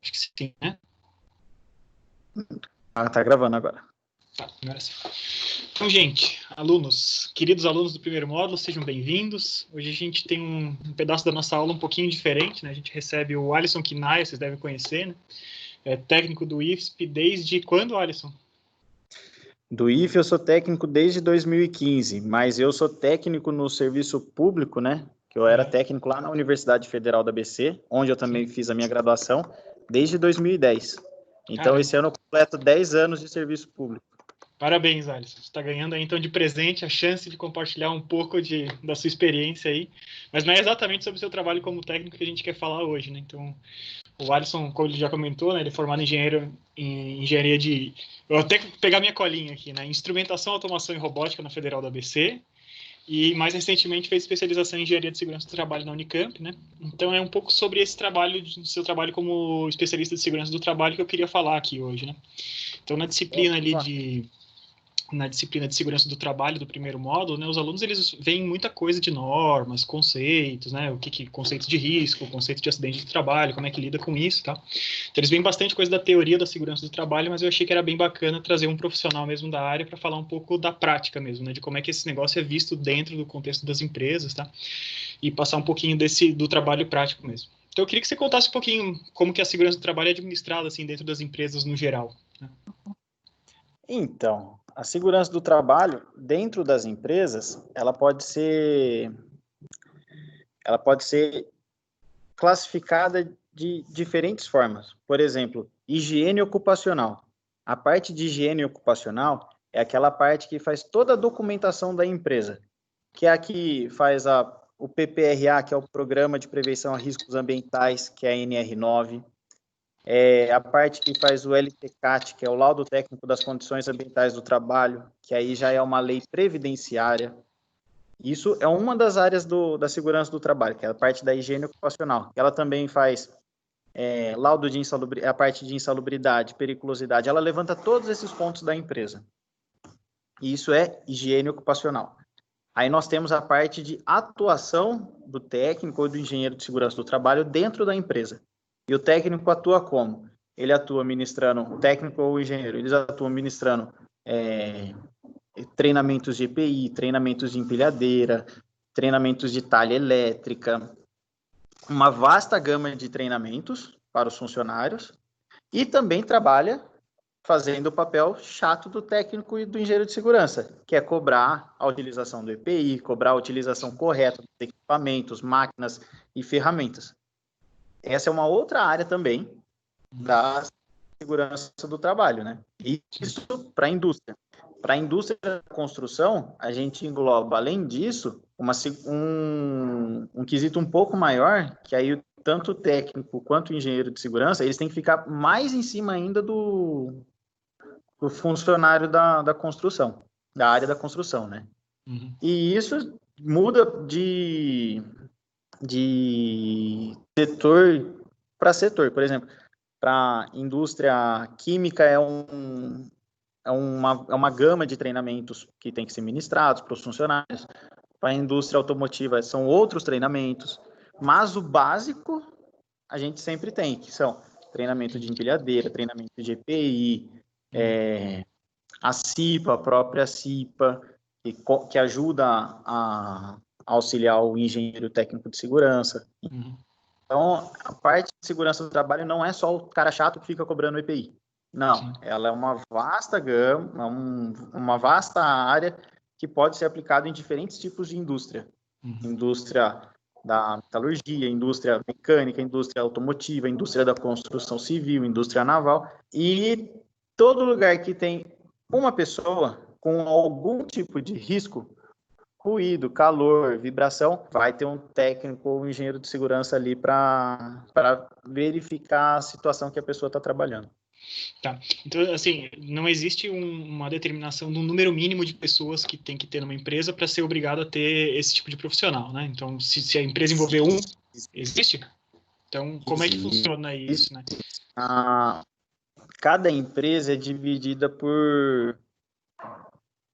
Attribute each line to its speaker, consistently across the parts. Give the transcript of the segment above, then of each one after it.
Speaker 1: Acho que sim, né?
Speaker 2: Tá gravando agora.
Speaker 1: Tá, agora sim. Então, gente, queridos alunos do primeiro módulo, sejam bem-vindos. Hoje a gente tem um pedaço da nossa aula um pouquinho diferente, né? A gente recebe o Alisson Kinaia, vocês devem conhecer, né? É técnico do IFSP desde quando, Alisson?
Speaker 2: Do IFE eu sou técnico desde 2015, mas eu sou técnico no serviço público, né? Que eu era técnico lá na Universidade Federal da ABC, onde eu também fiz a minha graduação, desde 2010. Então,
Speaker 1: Caramba.
Speaker 2: esse ano eu completo 10 anos de serviço público.
Speaker 1: Parabéns, Alisson. Você está ganhando aí, então, de presente a chance de compartilhar um pouco da sua experiência aí. Mas não é exatamente sobre o seu trabalho como técnico que a gente quer falar hoje, né? Então, o Alisson, como ele já comentou, né, ele é formado em engenharia de... Eu vou até pegar minha colinha aqui, né? Instrumentação, automação e robótica na Federal da ABC. E, mais recentemente, fez especialização em engenharia de segurança do trabalho na Unicamp, né? Então, é um pouco sobre esse trabalho, seu trabalho como especialista de segurança do trabalho que eu queria falar aqui hoje, né? Então, na disciplina de segurança do trabalho do primeiro módulo, né, os alunos eles veem muita coisa de normas, conceitos, né, conceitos de risco, conceito de acidente de trabalho, como é que lida com isso, tá? Então eles veem bastante coisa da teoria da segurança do trabalho, mas eu achei que era bem bacana trazer um profissional mesmo da área para falar um pouco da prática mesmo, né, de como é que esse negócio é visto dentro do contexto das empresas, tá? E passar um pouquinho do trabalho prático mesmo. Então eu queria que você contasse um pouquinho como que a segurança do trabalho é administrada assim dentro das empresas no geral, né?
Speaker 2: Então, a segurança do trabalho dentro das empresas, ela pode ser classificada de diferentes formas. Por exemplo, higiene ocupacional. A parte de higiene ocupacional é aquela parte que faz toda a documentação da empresa, que é a que faz o PPRA, que é o Programa de Prevenção a Riscos Ambientais, que é a NR9, a parte que faz o LTCAT, que é o Laudo Técnico das Condições Ambientais do Trabalho, que aí já é uma lei previdenciária. Isso é uma das áreas da segurança do trabalho, que é a parte da higiene ocupacional. Ela também faz laudo de insalubridade, a parte de insalubridade, periculosidade. Ela levanta todos esses pontos da empresa. E isso é higiene ocupacional. Aí nós temos a parte de atuação do técnico ou do engenheiro de segurança do trabalho dentro da empresa. E o técnico atua como? Ele atua ministrando, o técnico ou o engenheiro, eles atuam ministrando treinamentos de EPI, treinamentos de empilhadeira, treinamentos de talha elétrica, uma vasta gama de treinamentos para os funcionários e também trabalha fazendo o papel chato do técnico e do engenheiro de segurança, que é cobrar a utilização do EPI, cobrar a utilização correta dos equipamentos, máquinas e ferramentas. Essa é uma outra área também da segurança do trabalho, né? Isso para a indústria. Para a indústria da construção, a gente engloba, além disso, um quesito um pouco maior, que aí tanto o técnico quanto o engenheiro de segurança, eles têm que ficar mais em cima ainda do funcionário da construção, da área da construção, né?
Speaker 1: Uhum.
Speaker 2: E isso muda de setor para setor. Por exemplo, para indústria química é uma gama de treinamentos que tem que ser ministrados para os funcionários. Para a indústria automotiva são outros treinamentos, mas o básico a gente sempre tem, que são treinamento de empilhadeira, treinamento de EPI, a CIPA, a própria CIPA, que ajuda a auxiliar o engenheiro técnico de segurança.
Speaker 1: Uhum.
Speaker 2: Então, a parte de segurança do trabalho não é só o cara chato que fica cobrando o EPI. Não, ela é uma vasta gama, uma vasta área que pode ser aplicada em diferentes tipos de indústria. Indústria da metalurgia, indústria mecânica, indústria automotiva, indústria da construção civil, indústria naval. E todo lugar que tem uma pessoa com algum tipo de risco, ruído, calor, vibração, vai ter um técnico ou um engenheiro de segurança ali para verificar a situação que a pessoa está trabalhando.
Speaker 1: Tá. Então, assim, não existe uma determinação do número mínimo de pessoas que tem que ter numa empresa para ser obrigado a ter esse tipo de profissional, né? Então, se a empresa envolver existe? Então, como é que funciona isso, né?
Speaker 2: Cada empresa é dividida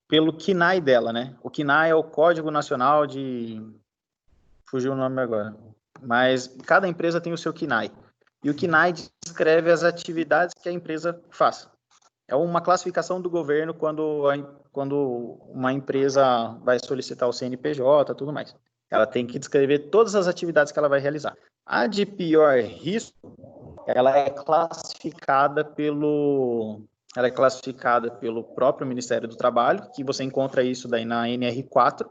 Speaker 2: pelo CNAE dela, né? O CNAE é o Código Nacional de... Fugiu o nome agora. Mas cada empresa tem o seu CNAE. E o CNAE descreve as atividades que a empresa faz. É uma classificação do governo quando uma empresa vai solicitar o CNPJ e tudo mais. Ela tem que descrever todas as atividades que ela vai realizar. A de pior risco, ela é classificada pelo próprio Ministério do Trabalho, que você encontra isso daí na NR4.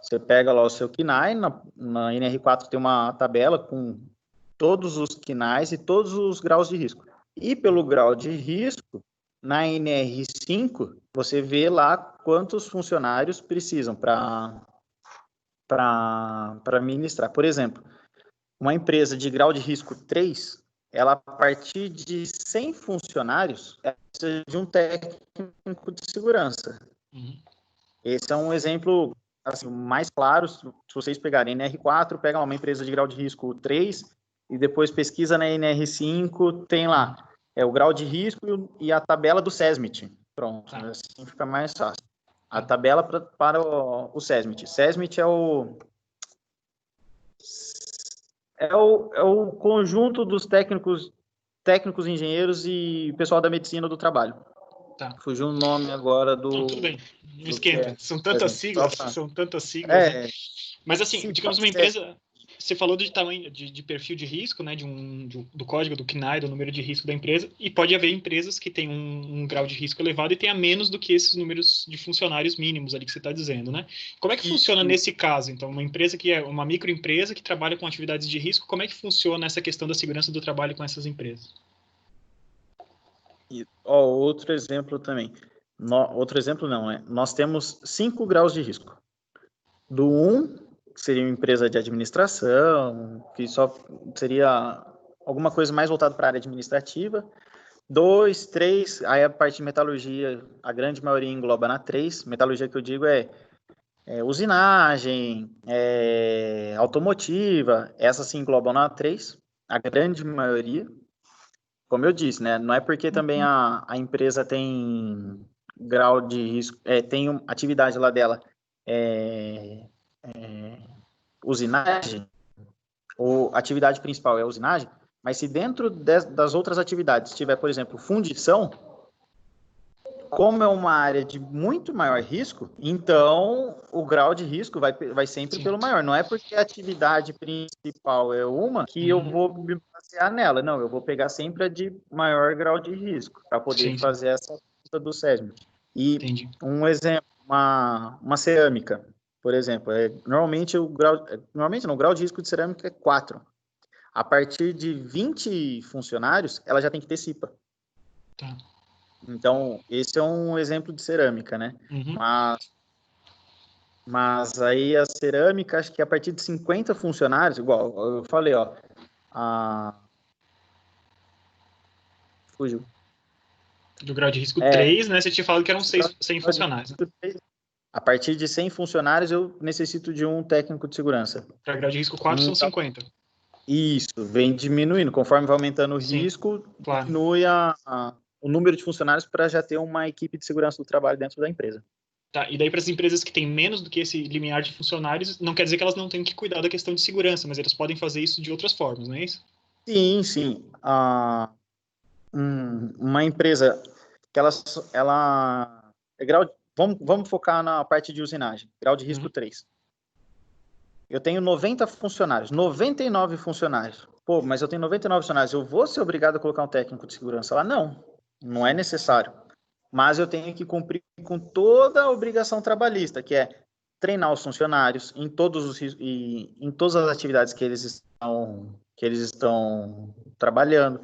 Speaker 2: Você pega lá o seu CNAE, na NR4 tem uma tabela com todos os CNAEs e todos os graus de risco. E pelo grau de risco, na NR5, você vê lá quantos funcionários precisam para administrar. Por exemplo, uma empresa de grau de risco 3, ela, a partir de 100 funcionários, ela precisa de um técnico de segurança. Esse é um exemplo assim, mais claro. Se vocês pegarem NR4, pega uma empresa de grau de risco 3 e depois pesquisa na NR5, tem lá o grau de risco e a tabela do SESMIT. Pronto, assim fica mais fácil. A tabela para o SESMIT. SESMIT é o conjunto dos técnicos, engenheiros e pessoal da medicina do trabalho.
Speaker 1: Tá.
Speaker 2: Fugiu o nome agora do...
Speaker 1: Não, tudo bem, não esquenta. São tantas siglas, né? Mas assim, sim, digamos uma empresa... Você falou de tamanho, de perfil de risco, né, do código, do CNAE, do número de risco da empresa, e pode haver empresas que têm um grau de risco elevado e tenha menos do que esses números de funcionários mínimos ali que você está dizendo, né? Como é que funciona nesse caso? Então, uma empresa que é uma microempresa que trabalha com atividades de risco, como é que funciona essa questão da segurança do trabalho com essas empresas?
Speaker 2: Outro exemplo também. Outro exemplo não, nós temos 5 graus de risco. Do 1, que seria uma empresa de administração, que só seria alguma coisa mais voltada para a área administrativa. 2, 3, aí a parte de metalurgia, a grande maioria engloba na 3. Metalurgia que eu digo é usinagem, automotiva, essas se englobam na 3, a grande maioria. Como eu disse, né? Não é porque também a empresa tem grau de risco, tem atividade lá dela, usinagem, ou atividade principal é usinagem, mas se dentro das outras atividades tiver, por exemplo, fundição, como é uma área de muito maior risco, então o grau de risco vai sempre Sim. pelo maior. Não é porque a atividade principal é uma que eu vou me basear nela. Não, eu vou pegar sempre a de maior grau de risco para poder fazer essa conta do SESMIT. E um exemplo, uma cerâmica, por exemplo, normalmente o grau de risco de cerâmica é 4. A partir de 20 funcionários, ela já tem que ter CIPA. Tá. Então, esse é um exemplo de cerâmica, né? Mas aí a cerâmica, acho que a partir de 50 funcionários, igual eu falei, fugiu.
Speaker 1: Do grau de risco 3, né? Você tinha falado que eram 100 funcionários. Né?
Speaker 2: A partir de 100 funcionários, eu necessito de um técnico de segurança.
Speaker 1: Para grau de risco 4, são 50.
Speaker 2: Isso, vem diminuindo. Conforme vai aumentando o risco, diminui o número de funcionários para já ter uma equipe de segurança do trabalho dentro da empresa.
Speaker 1: Tá, e daí para as empresas que têm menos do que esse limiar de funcionários, não quer dizer que elas não tenham que cuidar da questão de segurança, mas elas podem fazer isso de outras formas, não é isso?
Speaker 2: Sim, sim. Uma empresa que ela é vamos focar na parte de usinagem, grau de risco 3. Eu tenho 90 funcionários, 99 funcionários. Pô, mas eu tenho 99 funcionários, eu vou ser obrigado a colocar um técnico de segurança lá? Não é necessário. Mas eu tenho que cumprir com toda a obrigação trabalhista, que é treinar os funcionários em todas as atividades que eles estão trabalhando.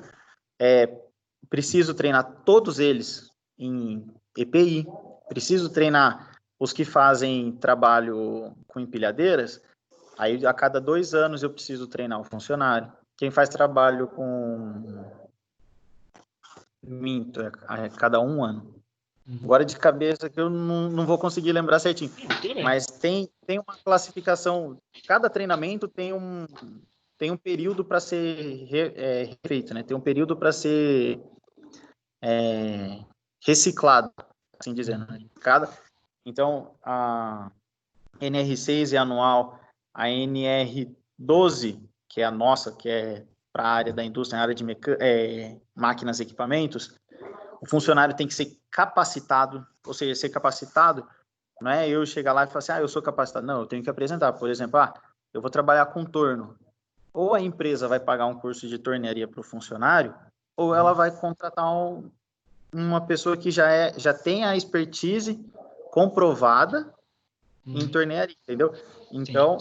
Speaker 2: Preciso treinar todos eles em EPI, preciso treinar os que fazem trabalho com empilhadeiras. Aí, a cada 2 anos, eu preciso treinar o funcionário. Quem faz trabalho com... Minto, a cada 1 ano. Agora, de cabeça, que eu não vou conseguir lembrar certinho. Mas tem uma classificação... Cada treinamento tem um período para ser refeito, né? Tem um período para ser reciclado, assim dizendo. Né? Então, a NR6 é anual, a NR12, que é a nossa, que é para a área da indústria, na área de máquinas e equipamentos, o funcionário tem que ser capacitado, ou seja, ser capacitado não é eu chegar lá e falar assim, eu sou capacitado. Não, eu tenho que apresentar. Por exemplo, eu vou trabalhar com torno. Ou a empresa vai pagar um curso de tornearia para o funcionário, ou ela vai contratar uma pessoa que já tem a expertise comprovada em tornearia, entendeu? Então,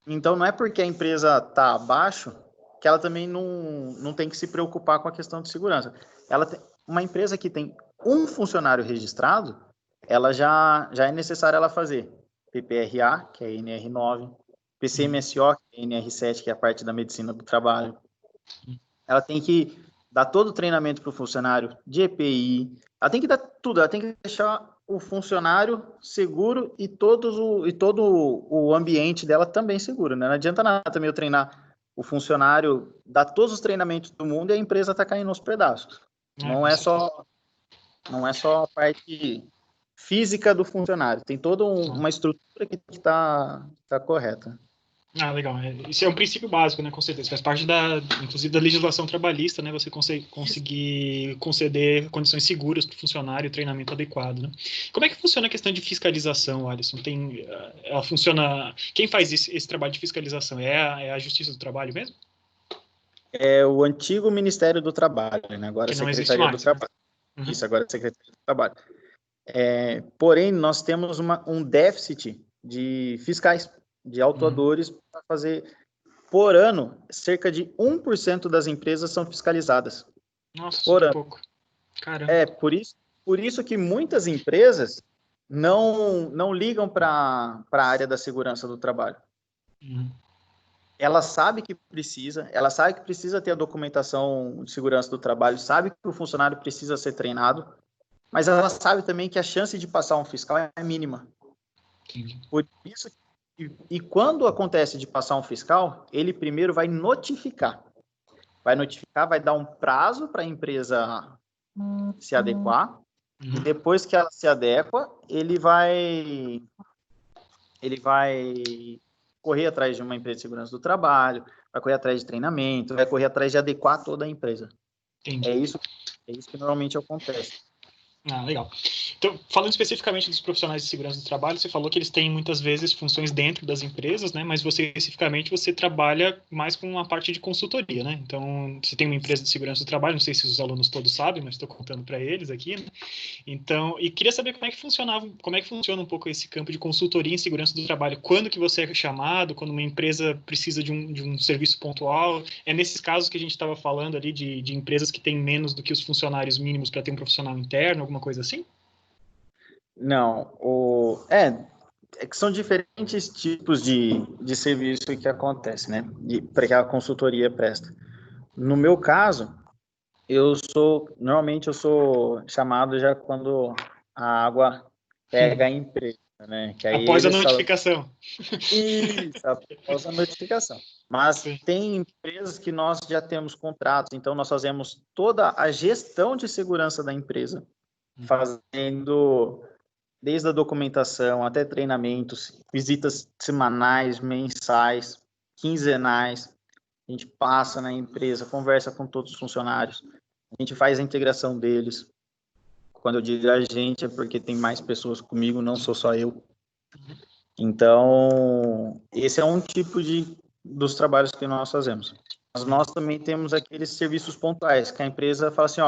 Speaker 2: não é porque a empresa está abaixo que ela também não tem que se preocupar com a questão de segurança. Uma empresa que tem um funcionário registrado, ela já é necessário ela fazer PPRA, que é NR9, PCMSO, que é NR7, que é a parte da medicina do trabalho. Ela tem que dar todo o treinamento para o funcionário de EPI, ela tem que dar tudo, ela tem que deixar o funcionário seguro e todo o ambiente dela também seguro, né? Não adianta nada também eu treinar o funcionário, dar todos os treinamentos do mundo e a empresa está caindo aos pedaços. Não é só a parte física do funcionário, tem toda uma estrutura que está correta.
Speaker 1: Legal. Isso é um princípio básico, né? Com certeza. Faz parte inclusive da legislação trabalhista, né? Você conseguir conceder condições seguras para o funcionário e treinamento adequado, né? Como é que funciona a questão de fiscalização, Alisson? Ela funciona... Quem faz esse trabalho de fiscalização? É a Justiça do Trabalho mesmo?
Speaker 2: É o antigo Ministério do Trabalho, né? Agora a Secretaria do Trabalho.
Speaker 1: Né?
Speaker 2: Isso, agora a Secretaria do Trabalho. Porém, nós temos um déficit de fiscais, de autuadores para fazer, por ano, cerca de 1% das empresas são fiscalizadas.
Speaker 1: Nossa, super pouco. Caramba.
Speaker 2: Por isso que muitas empresas não ligam para a área da segurança do trabalho. Ela sabe que precisa ter a documentação de segurança do trabalho, sabe que o funcionário precisa ser treinado, mas ela sabe também que a chance de passar um fiscal é mínima. Por isso, e quando acontece de passar um fiscal, ele primeiro vai notificar, vai dar um prazo para a empresa se adequar, e depois que ela se adequa, ele vai correr atrás de uma empresa de segurança do trabalho, vai correr atrás de treinamento, vai correr atrás de adequar toda a empresa.
Speaker 1: Entendi.
Speaker 2: É isso que normalmente acontece.
Speaker 1: Legal. Então, falando especificamente dos profissionais de segurança do trabalho, você falou que eles têm muitas vezes funções dentro das empresas, né? Mas especificamente você trabalha mais com uma parte de consultoria, né? Então, você tem uma empresa de segurança do trabalho, não sei se os alunos todos sabem, mas estou contando para eles aqui, né? Então, e queria saber como é que funciona um pouco esse campo de consultoria em segurança do trabalho. Quando que você é chamado, quando uma empresa precisa de um serviço pontual? É nesses casos que a gente estava falando ali de empresas que têm menos do que os funcionários mínimos para ter um profissional interno, alguma coisa assim?
Speaker 2: Não, que são diferentes tipos de serviço que acontece, né? Para que a consultoria presta. No meu caso, normalmente eu sou chamado já quando a água pega a empresa, né? Que aí
Speaker 1: após a notificação.
Speaker 2: Isso, após a notificação. Mas tem empresas que nós já temos contratos, então nós fazemos toda a gestão de segurança da empresa, fazendo desde a documentação até treinamentos, visitas semanais, mensais, quinzenais. A gente passa na empresa, conversa com todos os funcionários, a gente faz a integração deles. Quando eu digo a gente, é porque tem mais pessoas comigo, não sou só eu. Então, esse é um tipo dos trabalhos que nós fazemos. Mas nós também temos aqueles serviços pontuais, que a empresa fala assim,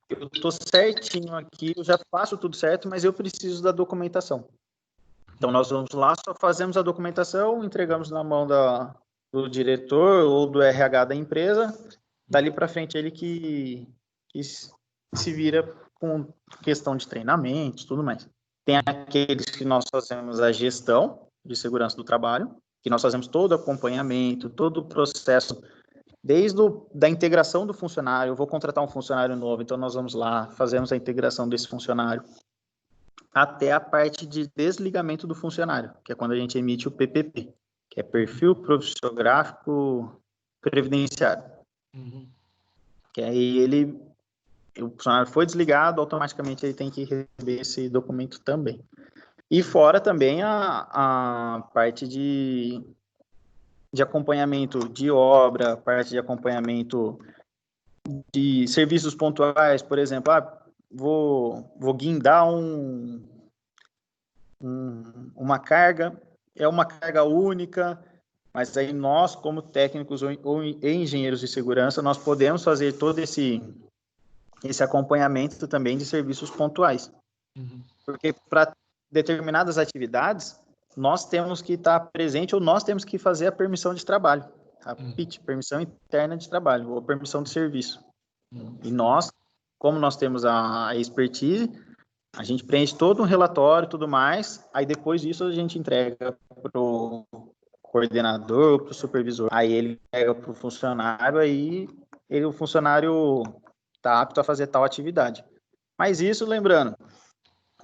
Speaker 2: eu estou certinho aqui, eu já faço tudo certo, mas eu preciso da documentação. Então, nós vamos lá, só fazemos a documentação, entregamos na mão do diretor ou do RH da empresa, dali para frente ele que se vira com questão de treinamento e tudo mais. Tem aqueles que nós fazemos a gestão de segurança do trabalho, que nós fazemos todo o acompanhamento, todo o processo, desde da integração do funcionário. Eu vou contratar um funcionário novo, então nós vamos lá, fazemos a integração desse funcionário, até a parte de desligamento do funcionário, que é quando a gente emite o PPP, que é Perfil Profissiográfico Previdenciário. Que aí o funcionário foi desligado, automaticamente ele tem que receber esse documento também. E fora também a parte de de acompanhamento de obra, parte de acompanhamento de serviços pontuais, por exemplo, vou guindar uma carga, é uma carga única, mas aí nós, como técnicos ou engenheiros de segurança, nós podemos fazer todo esse acompanhamento também de serviços pontuais.
Speaker 1: Uhum.
Speaker 2: Porque para determinadas atividades, nós temos que estar presente ou nós temos que fazer a permissão de trabalho, a PIT, permissão interna de trabalho, ou permissão de serviço. E nós, como nós temos a expertise, a gente preenche todo um relatório e tudo mais, aí depois disso a gente entrega para o coordenador, para o supervisor, aí ele entrega para o funcionário, aí o funcionário está apto a fazer tal atividade. Mas isso, lembrando,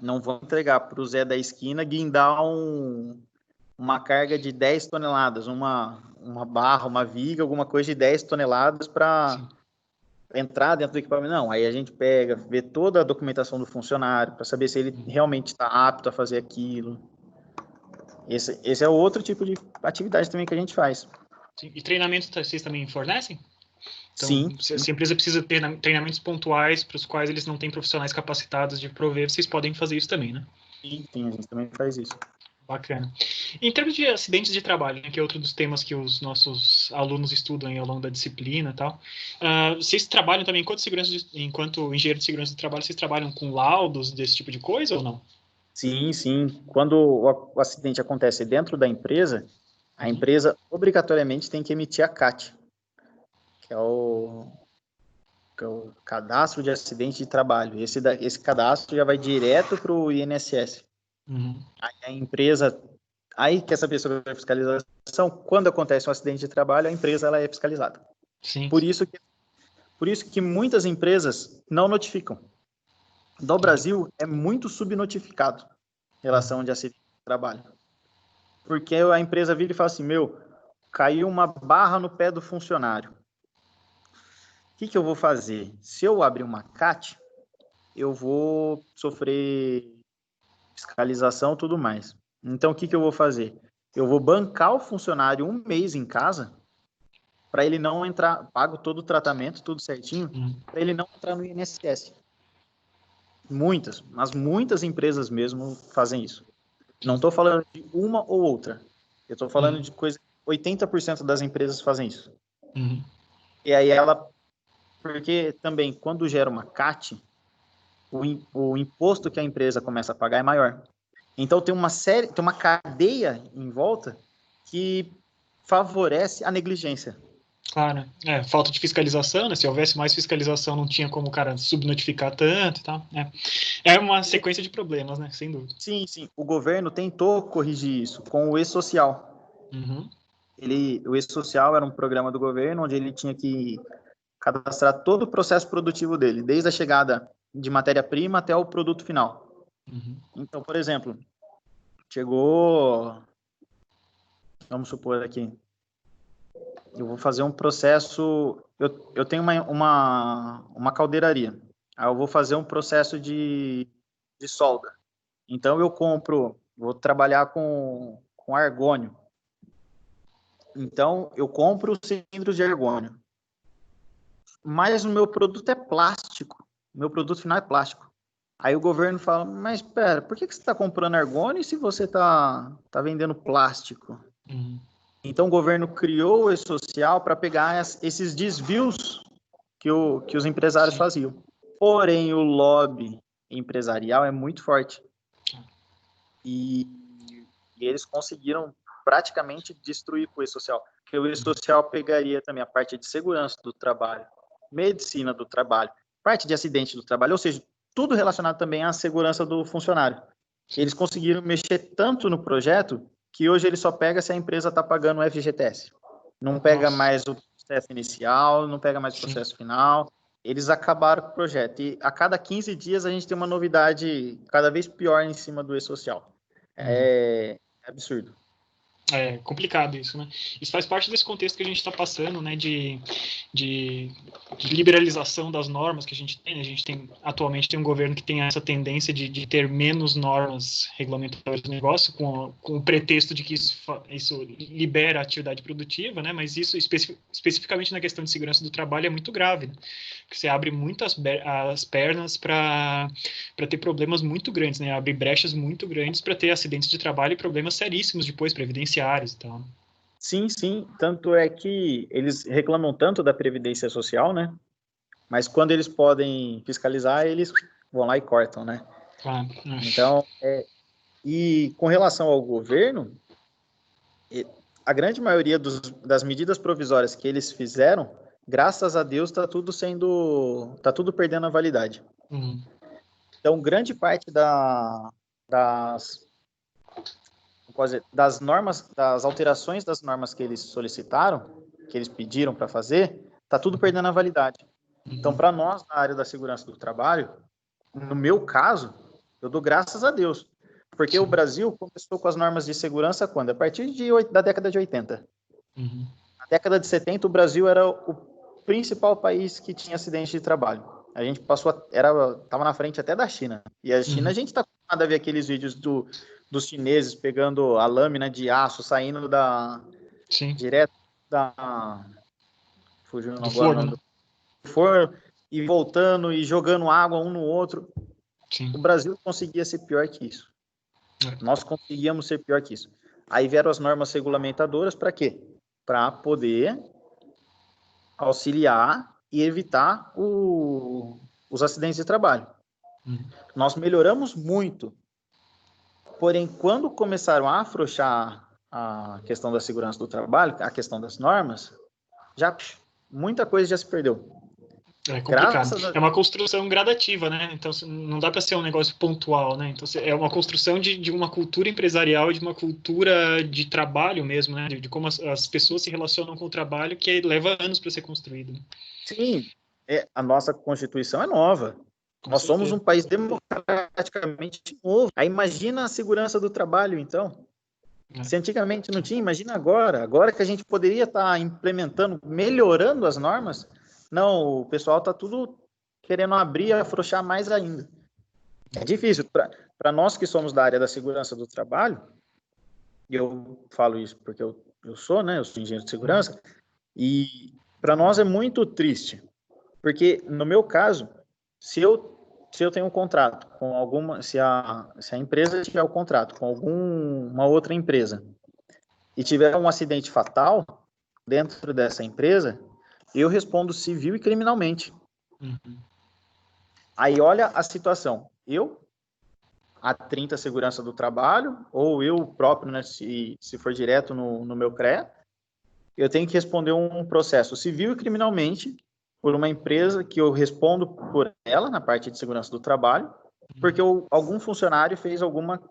Speaker 2: não vou entregar para o Zé da esquina guindar uma carga de 10 toneladas, uma barra, uma viga, alguma coisa de 10 toneladas para entrar dentro do equipamento. Não, aí a gente pega, vê toda a documentação do funcionário para saber se ele realmente está apto a fazer aquilo. Esse é outro tipo de atividade também que a gente faz.
Speaker 1: Sim. E treinamentos vocês também fornecem? Então,
Speaker 2: Sim.
Speaker 1: se a empresa precisa ter treinamentos pontuais para os quais eles não têm profissionais capacitados de prover, vocês podem fazer isso também, né?
Speaker 2: Sim, a gente também faz isso.
Speaker 1: Bacana. Em termos de acidentes de trabalho, né, que é outro dos temas que os nossos alunos estudam ao longo da disciplina e tal, vocês trabalham também, enquanto engenheiro de segurança do trabalho, vocês trabalham com laudos desse tipo de coisa ou não?
Speaker 2: Sim. Quando o acidente acontece dentro da empresa, a empresa obrigatoriamente tem que emitir a CAT, que é o Cadastro de Acidente de Trabalho. Esse cadastro já vai direto para o INSS. Aí a empresa, aí quer saber sobre a fiscalização, quando acontece um acidente de trabalho, a empresa ela é fiscalizada.
Speaker 1: Sim.
Speaker 2: Por isso que muitas empresas não notificam. No Brasil, é muito subnotificado em relação de acidente de trabalho. Porque a empresa vira e fala assim, caiu uma barra no pé do funcionário. O que eu vou fazer? Se eu abrir uma CAT, eu vou sofrer fiscalização e tudo mais. Então, o que eu vou fazer? Eu vou bancar o funcionário 1 mês em casa para ele não entrar, pago todo o tratamento, tudo certinho, para ele não entrar no INSS. Muitas empresas mesmo fazem isso. Não estou falando de uma ou outra. Eu estou falando de coisa, 80% das empresas fazem isso. E aí porque também quando gera uma CAT, o imposto que a empresa começa a pagar é maior. Então tem uma cadeia em volta que favorece a negligência.
Speaker 1: Claro, falta de fiscalização, né? Se houvesse mais fiscalização, não tinha como o cara subnotificar tanto e tal. É uma sequência de problemas, né? Sem dúvida.
Speaker 2: Sim. O governo tentou corrigir isso com o E-Social. O E-Social era um programa do governo onde ele tinha que cadastrar todo o processo produtivo dele, desde a chegada de matéria-prima até o produto final. Então, por exemplo, chegou, vamos supor aqui, eu vou fazer um processo, eu tenho uma caldeiraria, aí eu vou fazer um processo de solda. Então, vou trabalhar com argônio. Então, eu compro cilindros de argônio. Mas o meu produto é plástico. Meu produto final é plástico. Aí o governo fala, mas espera, por que você está comprando argônio se você está vendendo plástico? Então o governo criou o E-Social para pegar esses desvios que os empresários faziam. Porém, o lobby empresarial é muito forte. E eles conseguiram praticamente destruir com o E-Social. Porque o E-Social pegaria também a parte de segurança do trabalho, medicina do trabalho, parte de acidente do trabalho, ou seja, tudo relacionado também à segurança do funcionário. Eles conseguiram mexer tanto no projeto que hoje ele só pega se a empresa está pagando o FGTS. Não pega mais o processo inicial, não pega mais o processo final. Eles acabaram com o projeto. E a cada 15 dias a gente tem uma novidade cada vez pior em cima do E-Social. É absurdo.
Speaker 1: É complicado isso, né? Isso faz parte desse contexto que a gente está passando, né? De liberalização das normas que a gente tem. A gente atualmente tem um governo que tem essa tendência de ter menos normas regulamentadoras do negócio, com o pretexto de que isso libera a atividade produtiva, né? Mas isso, especificamente na questão de segurança do trabalho, é muito grave, né? Porque você abre muito as pernas para ter problemas muito grandes, né? Abre brechas muito grandes para ter acidentes de trabalho e problemas seríssimos depois, previdenciários e tal.
Speaker 2: Sim, sim. Tanto é que eles reclamam tanto da Previdência Social, né? Mas quando eles podem fiscalizar, eles vão lá e cortam, né?
Speaker 1: Claro.
Speaker 2: Então, e com relação ao governo, a grande maioria das medidas provisórias que eles fizeram, graças a Deus, tá tudo perdendo a validade.
Speaker 1: Uhum.
Speaker 2: Então, grande parte das normas, das alterações das normas que eles solicitaram, que eles pediram para fazer, tá tudo perdendo a validade. Então, para nós, na área da segurança do trabalho, no meu caso, eu dou graças a Deus, porque o Brasil começou com as normas de segurança quando? A partir da década de 80.
Speaker 1: Uhum.
Speaker 2: Na década de 70, o Brasil era o principal país que tinha acidente de trabalho. A gente estava na frente até da China. E a China, a gente está acostumado a ver aqueles vídeos dos chineses pegando a lâmina de aço, saindo direto fugindo
Speaker 1: Do
Speaker 2: agora o
Speaker 1: forno,
Speaker 2: nome
Speaker 1: né?
Speaker 2: do forno, e voltando e jogando água um no outro.
Speaker 1: Sim.
Speaker 2: O Brasil conseguia ser pior que isso.
Speaker 1: É.
Speaker 2: Nós conseguíamos ser pior que isso. Aí vieram as normas regulamentadoras para quê? Para poder auxiliar e evitar os acidentes de trabalho. Nós melhoramos muito, porém, quando começaram a afrouxar a questão da segurança do trabalho, a questão das normas, muita coisa já se perdeu.
Speaker 1: É complicado.
Speaker 2: Graças a...
Speaker 1: É uma construção gradativa, né? Então não dá para ser um negócio pontual, né? Então é uma construção de uma cultura empresarial, de uma cultura de trabalho mesmo, né? De como as pessoas se relacionam com o trabalho que leva anos para ser construído. Né?
Speaker 2: Sim, a nossa Constituição é nova.
Speaker 1: Com
Speaker 2: Nós somos
Speaker 1: certeza.
Speaker 2: um país democraticamente novo. Aí imagina a segurança do trabalho, então. Se antigamente não tinha, imagina agora. Agora que a gente poderia estar implementando, melhorando as normas, não, o pessoal está tudo querendo abrir e afrouxar mais ainda. É difícil. Para nós que somos da área da segurança do trabalho, e eu falo isso porque eu sou, né? Eu sou engenheiro de segurança, e para nós é muito triste. Porque, no meu caso, se eu tenho um contrato com alguma... Se a empresa tiver o contrato com alguma outra empresa e tiver um acidente fatal dentro dessa empresa, eu respondo civil e criminalmente. Aí olha a situação. A 30 segurança do trabalho, ou eu próprio, né, se for direto no meu CREA, eu tenho que responder um processo civil e criminalmente por uma empresa que eu respondo por ela na parte de segurança do trabalho, porque algum funcionário fez alguma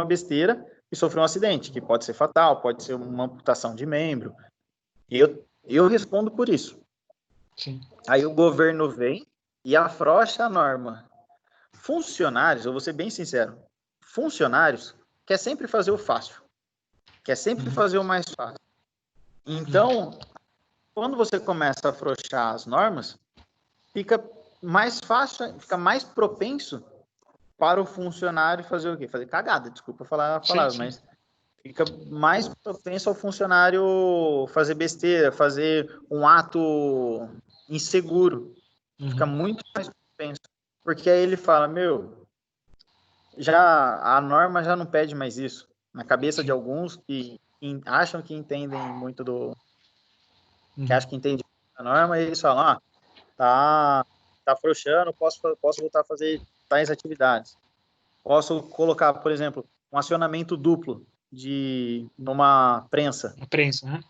Speaker 2: besteira e sofreu um acidente, que pode ser fatal, pode ser uma amputação de membro. E eu respondo por isso.
Speaker 1: Sim.
Speaker 2: Aí o governo vem e afrouxa a norma. Funcionários, eu vou ser bem sincero, funcionários quer sempre fazer o fácil, quer sempre fazer o mais fácil. Então, quando você começa a afrouxar as normas, fica mais fácil, fica mais propenso para o funcionário fazer o quê? Fazer cagada, desculpa falar a palavra, sim. Mas fica mais propenso ao funcionário fazer besteira, fazer um ato inseguro. Fica muito mais propenso. Porque aí ele fala, a norma já não pede mais isso. Na cabeça de alguns que acham que entendem muito que acham que entendem a norma, eles falam, tá afrouxando, posso voltar a fazer tais atividades. Posso colocar, por exemplo, um acionamento duplo numa prensa.
Speaker 1: A prensa, né?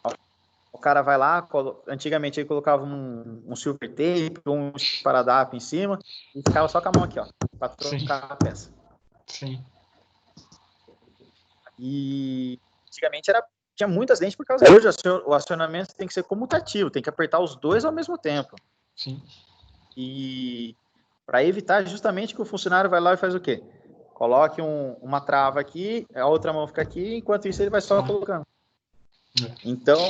Speaker 2: O cara vai lá, antigamente ele colocava um silver tape, um esparadrapo em cima e ficava só com a mão aqui, ó, para trocar a peça.
Speaker 1: Sim.
Speaker 2: E antigamente tinha muito acidente por causa disso. Hoje o acionamento tem que ser comutativo, tem que apertar os dois ao mesmo tempo.
Speaker 1: Sim.
Speaker 2: E para evitar justamente que o funcionário vai lá e faz o quê? coloque uma trava aqui, a outra mão fica aqui, enquanto isso ele vai só colocando. Então,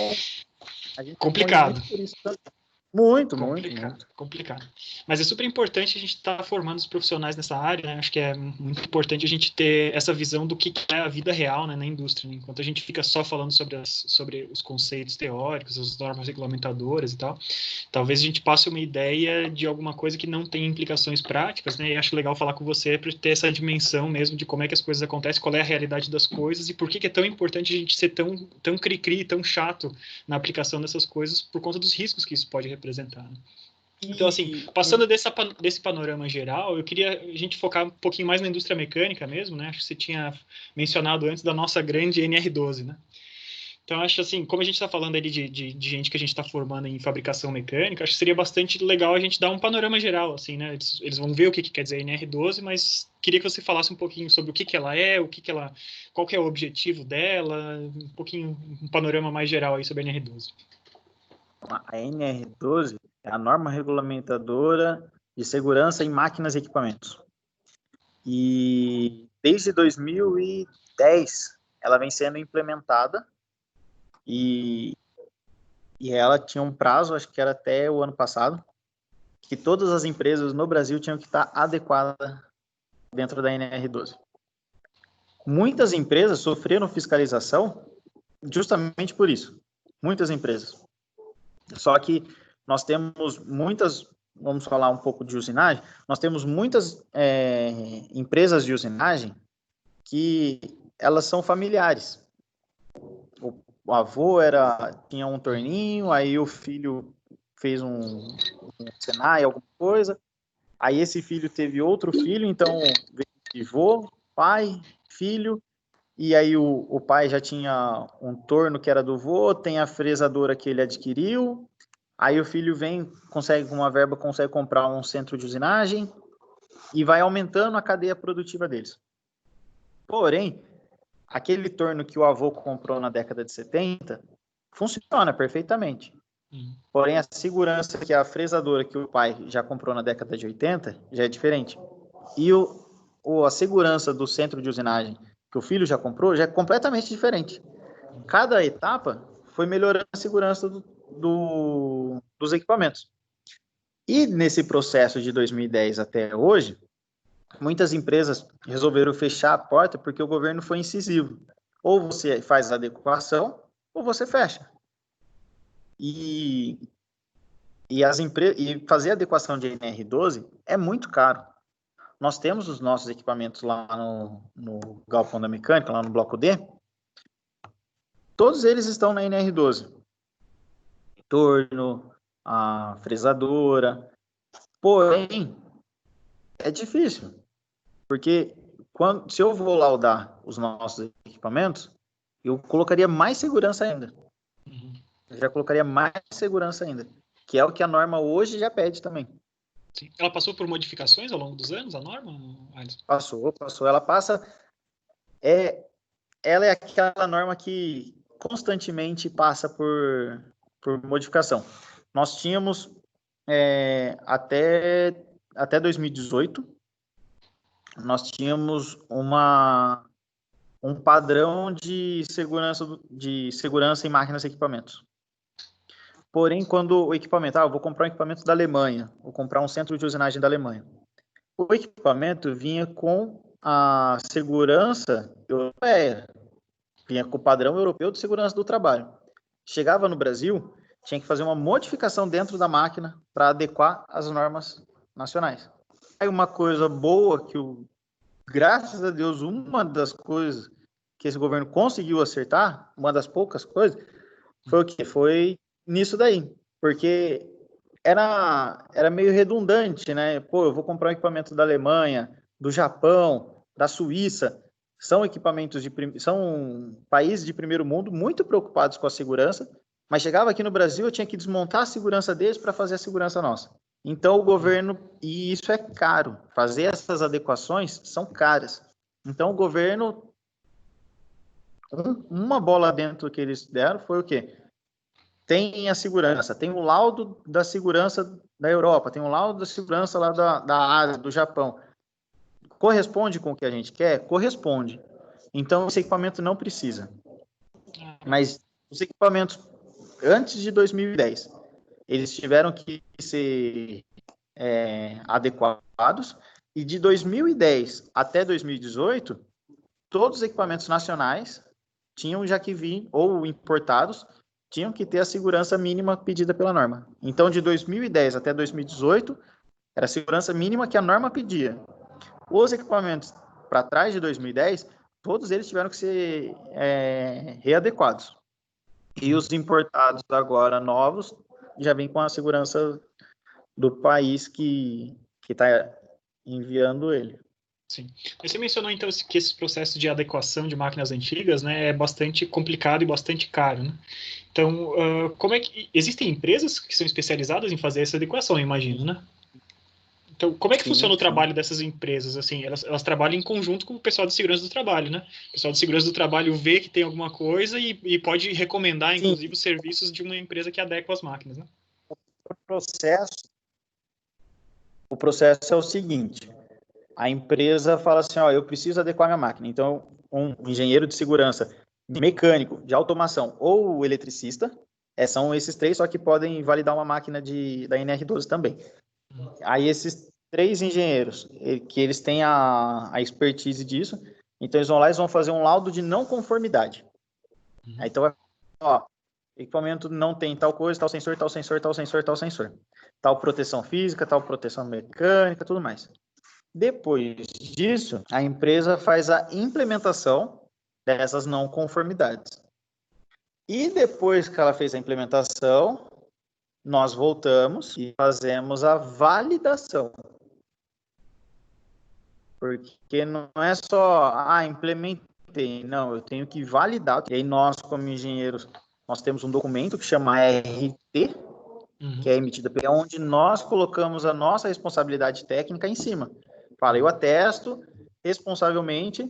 Speaker 2: a gente
Speaker 1: complicado.
Speaker 2: muito por isso também. Muito.
Speaker 1: Complicado. Mas é super importante a gente estar formando os profissionais nessa área, né? Acho que é muito importante a gente ter essa visão do que é a vida real, né, na indústria, né? Enquanto a gente fica só falando sobre os conceitos teóricos, as normas regulamentadoras e tal, talvez a gente passe uma ideia de alguma coisa que não tem implicações práticas, né? E acho legal falar com você para ter essa dimensão mesmo de como é que as coisas acontecem, qual é a realidade das coisas e por que é tão importante a gente ser tão cri-cri, tão chato na aplicação dessas coisas por conta dos riscos que isso pode representar, né? Então, assim, passando desse panorama geral, eu queria a gente focar um pouquinho mais na indústria mecânica mesmo, né? Acho que você tinha mencionado antes da nossa grande NR12, né? Então, acho assim, como a gente está falando ali de gente que a gente está formando em fabricação mecânica, acho que seria bastante legal a gente dar um panorama geral, assim, né? Eles vão ver o que quer dizer NR12, mas queria que você falasse um pouquinho sobre o que ela é, qual que é o objetivo dela, um panorama mais geral aí sobre a NR12.
Speaker 2: A NR12 é a norma regulamentadora de segurança em máquinas e equipamentos. E desde 2010 ela vem sendo implementada e ela tinha um prazo, acho que era até o ano passado, que todas as empresas no Brasil tinham que estar adequadas dentro da NR12. Muitas empresas sofreram fiscalização justamente por isso. Muitas empresas. Só que nós temos muitas, vamos falar um pouco de usinagem, nós temos muitas empresas de usinagem que elas são familiares. O avô tinha um torninho, aí o filho fez um Senai, alguma coisa, aí esse filho teve outro filho, então veio avô, pai, filho, e aí o pai já tinha um torno que era do vô, tem a fresadora que ele adquiriu, aí o filho vem, consegue com uma verba, consegue comprar um centro de usinagem e vai aumentando a cadeia produtiva deles. Porém, aquele torno que o avô comprou na década de 70 funciona perfeitamente. Porém, a segurança que a fresadora que o pai já comprou na década de 80 já é diferente. E a segurança do centro de usinagem que o filho já comprou já é completamente diferente. Cada etapa foi melhorando a segurança dos equipamentos. E nesse processo de 2010 até hoje, muitas empresas resolveram fechar a porta porque o governo foi incisivo. Ou você faz a adequação, ou você fecha. E fazer a adequação de NR12 é muito caro. Nós temos os nossos equipamentos lá no galpão da mecânica, lá no bloco D. Todos eles estão na NR12. Torno, a fresadora. Porém, é difícil. Porque se eu vou laudar os nossos equipamentos, eu colocaria mais segurança ainda. Eu já colocaria mais segurança ainda. Que é o que a norma hoje já pede também.
Speaker 1: Sim. Ela passou por modificações ao longo dos anos, a norma, Alisson?
Speaker 2: Passou. Ela passa... Ela é aquela norma que constantemente passa por modificação. Nós tínhamos até 2018, nós tínhamos um padrão de segurança em máquinas e equipamentos. Porém, quando o equipamento, eu vou comprar um equipamento da Alemanha, vou comprar um centro de usinagem da Alemanha. O equipamento vinha com a segurança europeia, vinha com o padrão europeu de segurança do trabalho. Chegava no Brasil, tinha que fazer uma modificação dentro da máquina para adequar às normas nacionais. Aí uma coisa boa graças a Deus, uma das coisas que esse governo conseguiu acertar, uma das poucas coisas, foi o quê? Foi nisso daí. Porque era meio redundante, né? Pô, eu vou comprar um equipamento da Alemanha, do Japão, da Suíça, são países de primeiro mundo muito preocupados com a segurança, mas chegava aqui no Brasil, eu tinha que desmontar a segurança deles para fazer a segurança nossa. Então o governo, e isso é caro, fazer essas adequações são caras. Então o governo, uma bola dentro que eles deram foi o quê? Tem a segurança, tem o laudo da segurança da Europa, tem o laudo da segurança lá da Ásia, do Japão. Corresponde com o que a gente quer? Corresponde. Então, esse equipamento não precisa. Mas os equipamentos antes de 2010, eles tiveram que ser adequados, e de 2010 até 2018, todos os equipamentos nacionais tinham já que vir, ou importados, tinham que ter a segurança mínima pedida pela norma. Então, de 2010 até 2018, era a segurança mínima que a norma pedia. Os equipamentos para trás de 2010, todos eles tiveram que ser readequados. E os importados agora, novos, já vêm com a segurança do país que está enviando ele.
Speaker 1: Sim. Você mencionou, então, que esse processo de adequação de máquinas antigas, né, é bastante complicado e bastante caro, né? Então, como é que... Existem empresas que são especializadas em fazer essa adequação, eu imagino, né? Então, como é que funciona o trabalho dessas empresas? Assim, elas trabalham em conjunto com o pessoal de segurança do trabalho, né? O pessoal de segurança do trabalho vê que tem alguma coisa e pode recomendar, inclusive, os serviços de uma empresa que adequa as máquinas, né?
Speaker 2: O processo é o seguinte: a empresa fala assim, ó, eu preciso adequar minha máquina. Então, um engenheiro de segurança, mecânico, de automação ou eletricista, são esses três, só que podem validar uma máquina da NR12 também. Aí esses três engenheiros, que eles têm a expertise disso, então eles vão lá e vão fazer um laudo de não conformidade. Aí, então, ó, equipamento não tem tal coisa, tal sensor, tal sensor, tal sensor, tal sensor. Tal proteção física, tal proteção mecânica, tudo mais. Depois disso, a empresa faz a implementação dessas não conformidades. E depois que ela fez a implementação, nós voltamos e fazemos a validação. Porque não é só, implementei. Não, eu tenho que validar. E aí nós, como engenheiros, nós temos um documento que chama RT, que é emitido, onde nós colocamos a nossa responsabilidade técnica em cima. Fala, eu atesto responsavelmente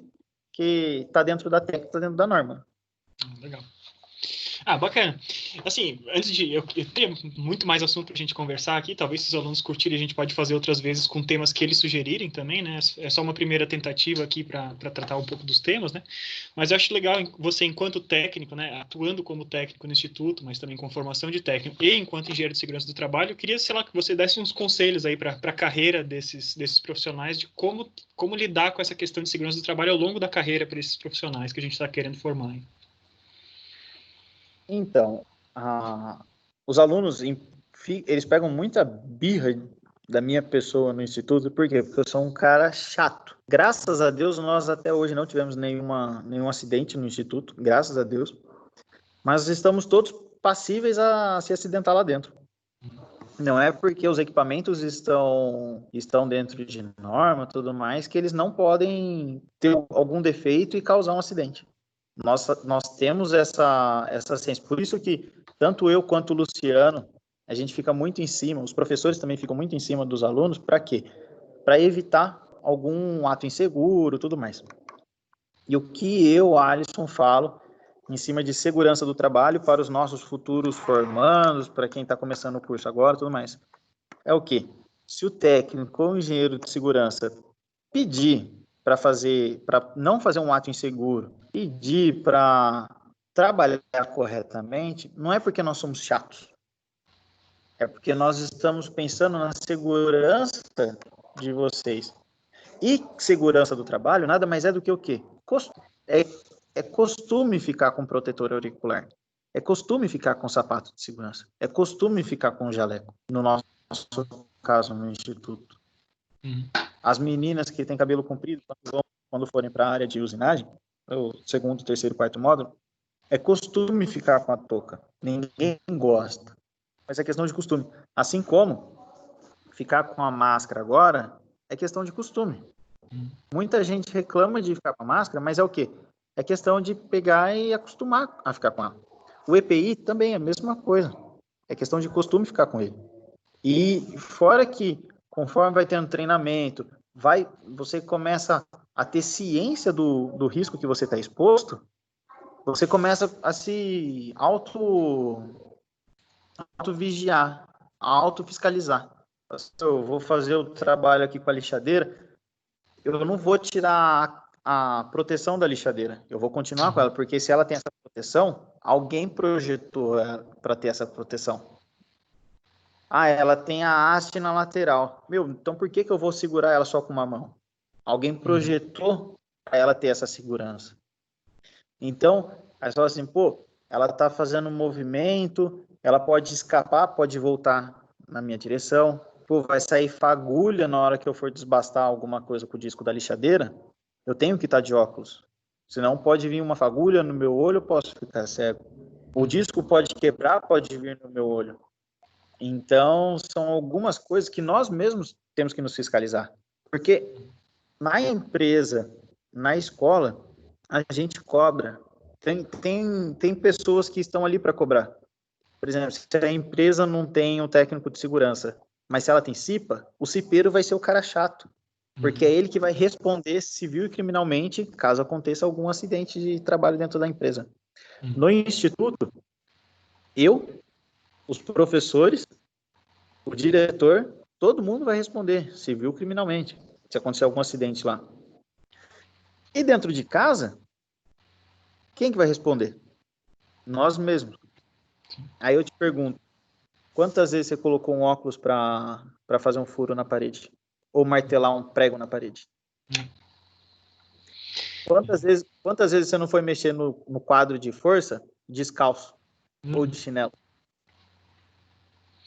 Speaker 2: que está dentro da técnica, está dentro da norma.
Speaker 1: Legal. Bacana. Assim, antes de... Eu tenho muito mais assunto para a gente conversar aqui. Talvez se os alunos curtirem, a gente pode fazer outras vezes com temas que eles sugerirem também, né? É só uma primeira tentativa aqui para tratar um pouco dos temas, né? Mas eu acho legal você, enquanto técnico, né? Atuando como técnico no Instituto, mas também com formação de técnico e enquanto engenheiro de segurança do trabalho, eu queria, sei lá, que você desse uns conselhos aí para a carreira desses profissionais, de como lidar com essa questão de segurança do trabalho ao longo da carreira para esses profissionais que a gente está querendo formar, hein?
Speaker 2: Então, os alunos, eles pegam muita birra da minha pessoa no instituto. Por quê? Porque eu sou um cara chato. Graças a Deus, nós até hoje não tivemos nenhum acidente no instituto, graças a Deus. Mas estamos todos passíveis a se acidentar lá dentro. Não é porque os equipamentos estão dentro de norma, tudo mais, que eles não podem ter algum defeito e causar um acidente. Nós temos essa ciência. Por isso que tanto eu quanto o Luciano, a gente fica muito em cima, os professores também ficam muito em cima dos alunos. Para quê? Para evitar algum ato inseguro, tudo mais. E o que eu, Alisson, falo em cima de segurança do trabalho para os nossos futuros formandos, para quem está começando o curso agora, tudo mais, é o quê? Se o técnico ou o engenheiro de segurança pedir para não fazer um ato inseguro, pedir para trabalhar corretamente, não é porque nós somos chatos, é porque nós estamos pensando na segurança de vocês. E segurança do trabalho nada mais é do que o quê? É costume ficar com protetor auricular, é costume ficar com sapato de segurança, é costume ficar com jaleco, no nosso caso no instituto. As meninas que têm cabelo comprido, quando forem para a área de usinagem, o segundo, terceiro, quarto módulo, é costume ficar com a touca. Ninguém gosta, mas é questão de costume. Assim como ficar com a máscara agora é questão de costume. Muita gente reclama de ficar com a máscara, mas é o quê? É questão de pegar e acostumar a ficar com ela. O EPI também é a mesma coisa. É questão de costume ficar com ele. E fora que, conforme vai tendo treinamento, você começa a ter ciência do risco que você está exposto, você começa a se auto-vigiar, auto-fiscalizar. Eu vou fazer o trabalho aqui com a lixadeira, eu não vou tirar a proteção da lixadeira. Eu vou continuar com ela, porque se ela tem essa proteção, alguém projetou para ter essa proteção. Ah, ela tem a haste na lateral. Meu, então por que eu vou segurar ela só com uma mão? Alguém projetou para ela ter essa segurança. Então, aí você fala assim, pô, ela está fazendo um movimento, ela pode escapar, pode voltar na minha direção. Pô, vai sair fagulha na hora que eu for desbastar alguma coisa com o disco da lixadeira, eu tenho que estar de óculos. Senão pode vir uma fagulha no meu olho, eu posso ficar cego. O disco pode quebrar, pode vir no meu olho. Então, são algumas coisas que nós mesmos temos que nos fiscalizar. Porque na empresa, na escola, a gente cobra. Tem pessoas que estão ali para cobrar. Por exemplo, se a empresa não tem um técnico de segurança, mas se ela tem CIPA, o cipeiro vai ser o cara chato. Porque é ele que vai responder civil e criminalmente caso aconteça algum acidente de trabalho dentro da empresa. No instituto, eu, os professores, o diretor, todo mundo vai responder civil e criminalmente, se acontecer algum acidente lá. E dentro de casa, quem que vai responder? Nós mesmos. Aí eu te pergunto, quantas vezes você colocou um óculos para fazer um furo na parede? Ou martelar um prego na parede? Quantas vezes você não foi mexer no quadro de força descalço ou de chinelo?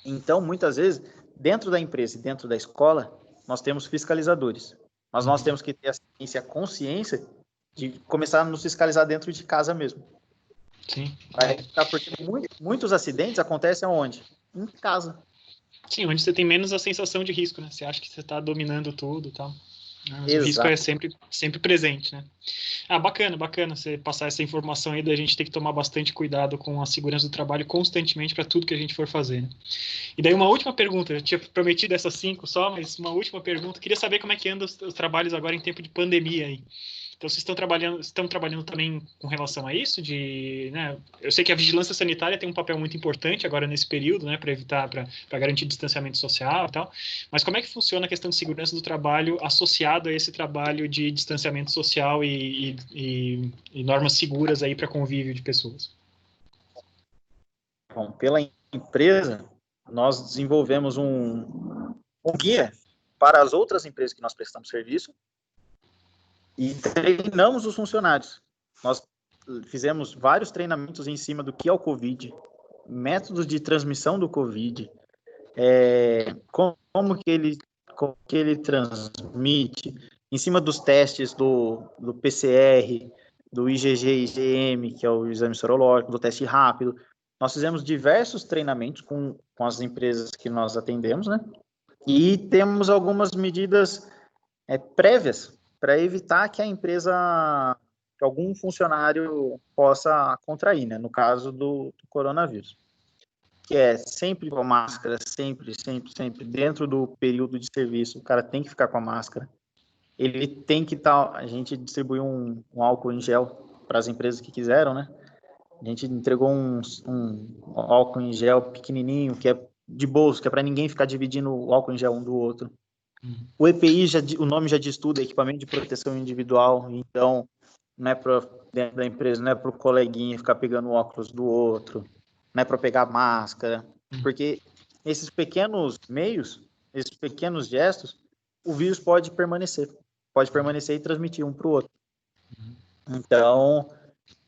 Speaker 2: Então, muitas vezes, dentro da empresa e dentro da escola, nós temos fiscalizadores. Mas nós temos que ter a consciência de começar a nos fiscalizar dentro de casa mesmo.
Speaker 1: Sim.
Speaker 2: Porque muitos acidentes acontecem aonde? Em casa.
Speaker 1: Sim, onde você tem menos a sensação de risco, né? Você acha que você está dominando tudo e tal. Mas
Speaker 2: Exato.
Speaker 1: o risco é sempre presente, né? Bacana você passar essa informação aí da gente ter que tomar bastante cuidado com a segurança do trabalho constantemente para tudo que a gente for fazer, né? E daí uma última pergunta, eu tinha prometido essas 5 só, mas uma última pergunta, queria saber como é que andam os trabalhos agora em tempo de pandemia aí. Então, vocês estão trabalhando também com relação a isso? Né, eu sei que a vigilância sanitária tem um papel muito importante agora nesse período, né, para garantir distanciamento social e tal. Mas como é que funciona a questão de segurança do trabalho associado a esse trabalho de distanciamento social e normas seguras aí para convívio de pessoas?
Speaker 2: Bom, pela empresa, nós desenvolvemos um guia para as outras empresas que nós prestamos serviço e treinamos os funcionários. Nós fizemos vários treinamentos em cima do que é o Covid, métodos de transmissão do Covid, como que ele transmite, em cima dos testes do PCR, do IgG e IgM, que é o exame sorológico, do teste rápido. Nós fizemos diversos treinamentos com as empresas que nós atendemos, né? E temos algumas medidas prévias para evitar que a empresa, que algum funcionário possa contrair, né? No caso do coronavírus. Que é sempre com a máscara, sempre, dentro do período de serviço, o cara tem que ficar com a máscara. Ele tem que estar, a gente distribuiu um álcool em gel para as empresas que quiseram, né? A gente entregou um álcool em gel pequenininho, que é de bolso, que é para ninguém ficar dividindo o álcool em gel um do outro. O EPI, o nome já diz tudo, é equipamento de proteção individual, então não é para dentro da empresa, não é para o coleguinha ficar pegando o óculos do outro, não é para pegar máscara, porque esses pequenos meios, esses pequenos gestos, o vírus pode permanecer e transmitir um para o outro. Então,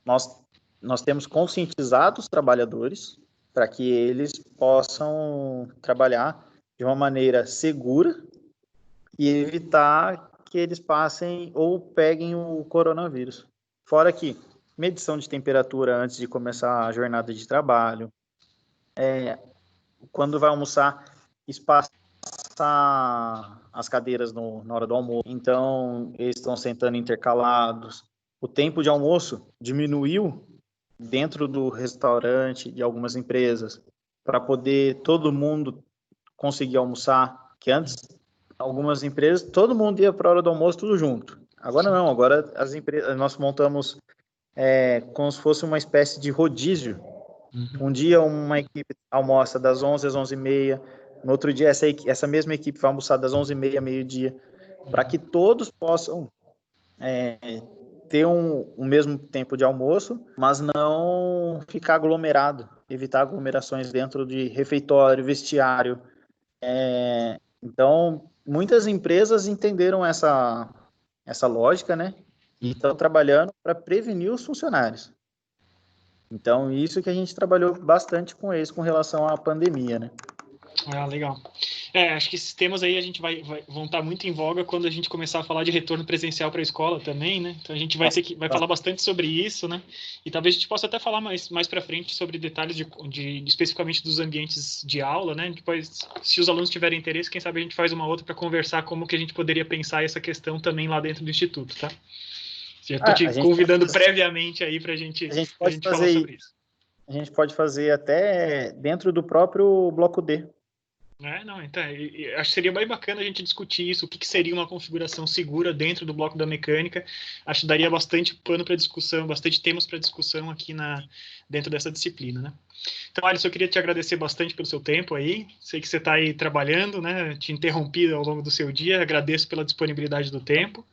Speaker 2: nós temos conscientizado os trabalhadores para que eles possam trabalhar de uma maneira segura e evitar que eles passem ou peguem o coronavírus. Fora que medição de temperatura antes de começar a jornada de trabalho, quando vai almoçar, espaçar as cadeiras na hora do almoço. Então, eles estão sentando intercalados. O tempo de almoço diminuiu dentro do restaurante de algumas empresas para poder todo mundo conseguir almoçar, que antes algumas empresas, todo mundo ia para a hora do almoço tudo junto. Agora não, agora as empresas, nós montamos como se fosse uma espécie de rodízio. Um dia uma equipe almoça das 11 às 11h30, no outro dia essa mesma equipe vai almoçar das 11h30 meio-dia. para que todos possam ter o mesmo tempo de almoço, mas não ficar aglomerado, evitar aglomerações dentro de refeitório, vestiário. Então, muitas empresas entenderam essa lógica, né? E estão trabalhando para prevenir os funcionários. Então, isso que a gente trabalhou bastante com eles com relação à pandemia, né?
Speaker 1: Ah, legal. Acho que esses temas aí a gente vão estar muito em voga quando a gente começar a falar de retorno presencial para a escola também, né? Então a gente vai falar bastante sobre isso, né? E talvez a gente possa até falar mais para frente sobre detalhes especificamente dos ambientes de aula, né? Depois, se os alunos tiverem interesse, quem sabe a gente faz uma outra para conversar como que a gente poderia pensar essa questão também lá dentro do instituto, tá? Já estou te convidando previamente aí para a gente falar sobre isso.
Speaker 2: A gente pode fazer até dentro do próprio bloco D.
Speaker 1: Não, então, acho que seria bem bacana a gente discutir isso, o que seria uma configuração segura dentro do bloco da mecânica. Acho que daria bastante pano para discussão, bastante temas para discussão aqui dentro dessa disciplina, né? Então, Alisson, eu queria te agradecer bastante pelo seu tempo aí. Sei que você está aí trabalhando, né? Te interrompi ao longo do seu dia. Agradeço pela disponibilidade do tempo.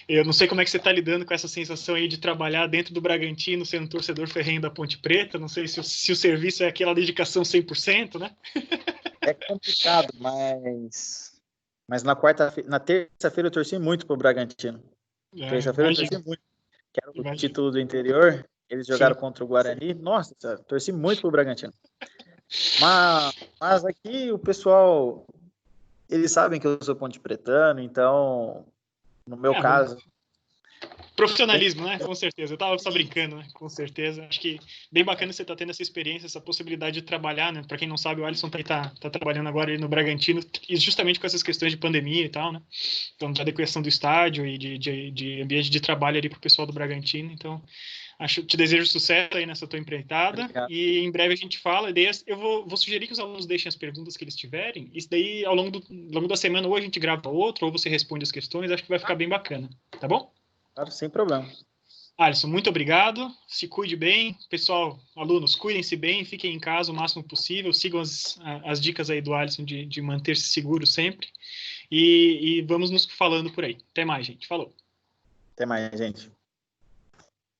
Speaker 1: Eu não sei como é que você está lidando com essa sensação aí de trabalhar dentro do Bragantino, sendo um torcedor ferrenho da Ponte Preta. Não sei se o serviço é aquela dedicação 100%, né?
Speaker 2: É complicado, mas na terça-feira eu torci muito pro Bragantino. Terça-feira eu torci muito. Que era o título do interior. Eles jogaram contra o Guarani. Nossa, torci muito pro Bragantino. Mas aqui o pessoal, eles sabem que eu sou ponte pretano, então, no meu caso...
Speaker 1: Profissionalismo, né? Com certeza. Eu estava só brincando, né? Com certeza. Acho que bem bacana você estar tendo essa experiência, essa possibilidade de trabalhar, né? Para quem não sabe, o Alisson tá trabalhando agora no Bragantino, e justamente com essas questões de pandemia e tal, né? Então, de adequação do estádio e de ambiente de trabalho ali para o pessoal do Bragantino. Então, te desejo sucesso aí nessa tua empreitada. Obrigado. E em breve a gente fala. Eu vou sugerir que os alunos deixem as perguntas que eles tiverem. Isso daí, ao longo da semana, ou a gente grava outro, ou você responde as questões. Acho que vai ficar bem bacana. Tá bom?
Speaker 2: Claro, sem problema.
Speaker 1: Alisson, muito obrigado. Se cuide bem. Pessoal, alunos, cuidem-se bem, fiquem em casa o máximo possível. Sigam as dicas aí do Alisson de manter-se seguro sempre. E vamos nos falando por aí. Até mais, gente. Falou.
Speaker 2: Até mais, gente.